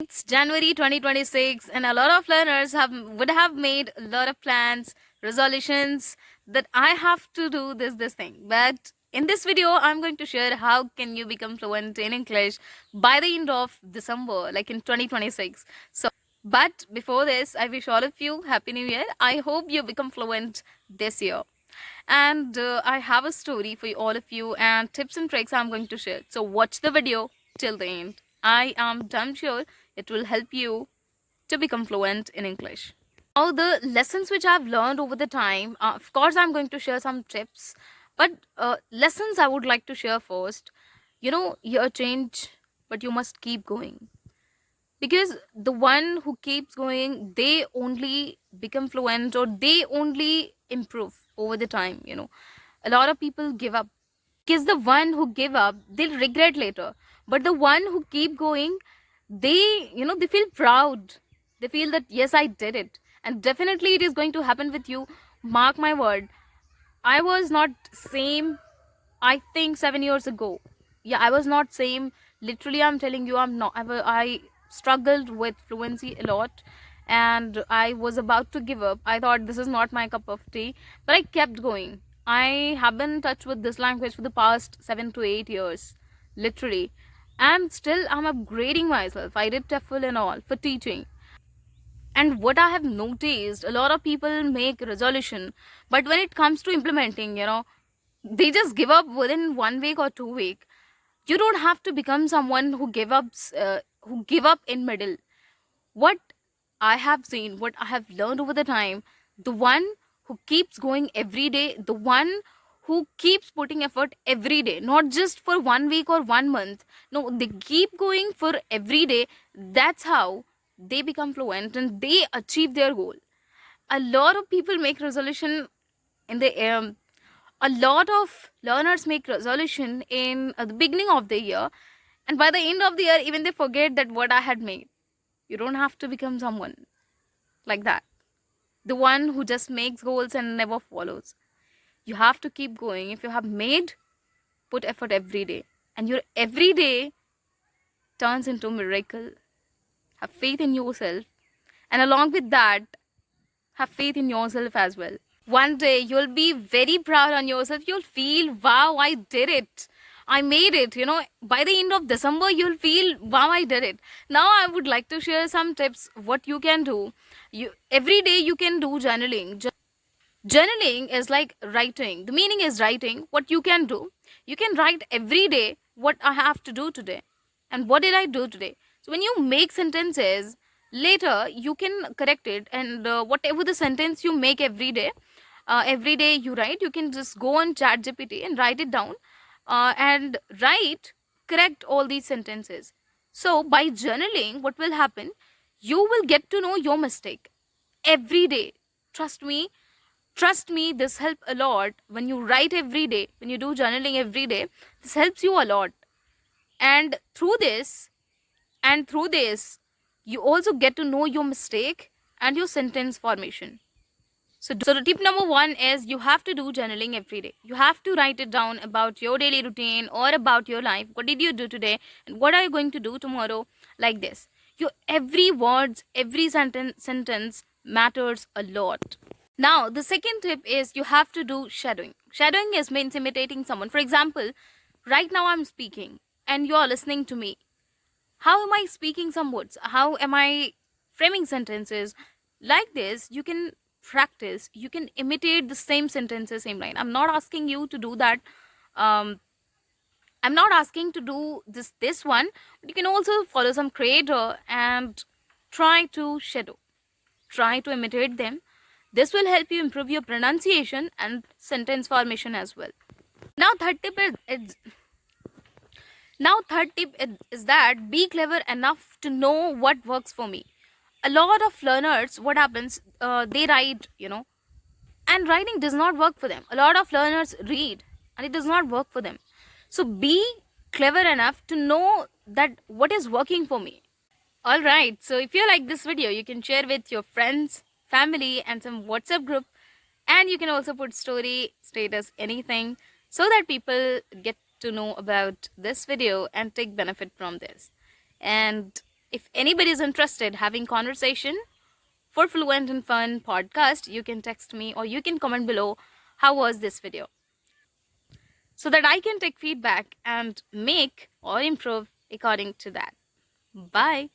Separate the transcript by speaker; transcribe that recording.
Speaker 1: It's January 2026, and a lot of learners would have made a lot of plans, resolutions that I have to do this thing. But in this video, I'm going to share how can you become fluent in English by the end of December, like in 2026. But before this, I wish all of you Happy New Year. I hope you become fluent this year. And I have a story for all of you and tips and tricks I'm going to share. So watch the video till the end. I am damn sure it will help you to become fluent in English. Now, the lessons which I've learned over the time, of course, I'm going to share some tips, but lessons I would like to share first. Year change, but you must keep going, because the one who keeps going, they only become fluent or they only improve over the time. A lot of people give up, because the one who give up, they'll regret later, but the one who keep going, they feel proud. They feel that yes, I did it, and definitely it is going to happen with you. Mark my word. I was not same, I think 7 years ago. Yeah, I was not same. Literally, I'm telling you, I'm not. I struggled with fluency a lot, and I was about to give up. I thought this is not my cup of tea, but I kept going. I have been in touch with this language for the past 7 to 8 years, literally, and still I'm upgrading myself. I did TEFL and all for teaching. And what I have noticed, a lot of people make resolution, but when it comes to implementing, they just give up within 1 week or 2 week. You don't have to become someone who give up in middle. What I have seen, what I have learned over the time, the one who keeps going every day, the one who keeps putting effort every day, not just for 1 week or 1 month, no, they keep going for every day. That's how they become fluent and they achieve their goal. A lot of people make resolution in the a lot of learners make resolution in the beginning of the year, and by the end of the year even they forget that what I had made. You don't have to become someone like that, the one who just makes goals and never follows. You have to keep going. If you have made, put effort every day, and your every day turns into miracle. Have faith in yourself, and along with that, have faith in yourself as well. One day you'll be very proud on yourself. You'll feel, wow, I did it, I made it. By the end of December you'll feel, wow, I did it. Now I would like to share some tips what you can do. You every day you can do journaling. Journaling is like writing. The meaning is writing. What you can do, you can write every day what I have to do today and what did I do today. So when you make sentences, later you can correct it, and whatever the sentence you make every day you write, you can just go on chat gpt and write it down, and write correct all these sentences. So by journaling, what will happen, you will get to know your mistake every day. Trust me trust me this help a lot. When you write every day, when you do journaling every day, this helps you a lot. And through this you also get to know your mistake and your sentence formation. So the tip number one is you have to do journaling every day. You have to write it down about your daily routine or about your life. What did you do today and what are you going to do tomorrow? Like this. Your every words, every sentence matters a lot. Now, the second tip is you have to do shadowing. Shadowing is means imitating someone. For example, right now I'm speaking and you are listening to me. How am I speaking some words? How am I framing sentences? Like this, you can practice. You can imitate the same sentences, same line. I'm not asking you to do that. Um, I'm not asking to do this one, but you can also follow some creator and try to shadow. Try to imitate them. This will help you improve your pronunciation and sentence formation as well. Now, third tip is that be clever enough to know what works for me. A lot of learners, what happens, they write, and writing does not work for them. A lot of learners read and it does not work for them. So be clever enough to know that what is working for me. All right, so if you like this video, you can share with your friends, family, and some WhatsApp group, and you can also put story, status, anything, so that people get to know about this video and take benefit from this. And If anybody is interested having conversation for Fluent and Fun podcast, you can text me or you can comment below how was this video, so that I can take feedback and make or improve according to that. Bye.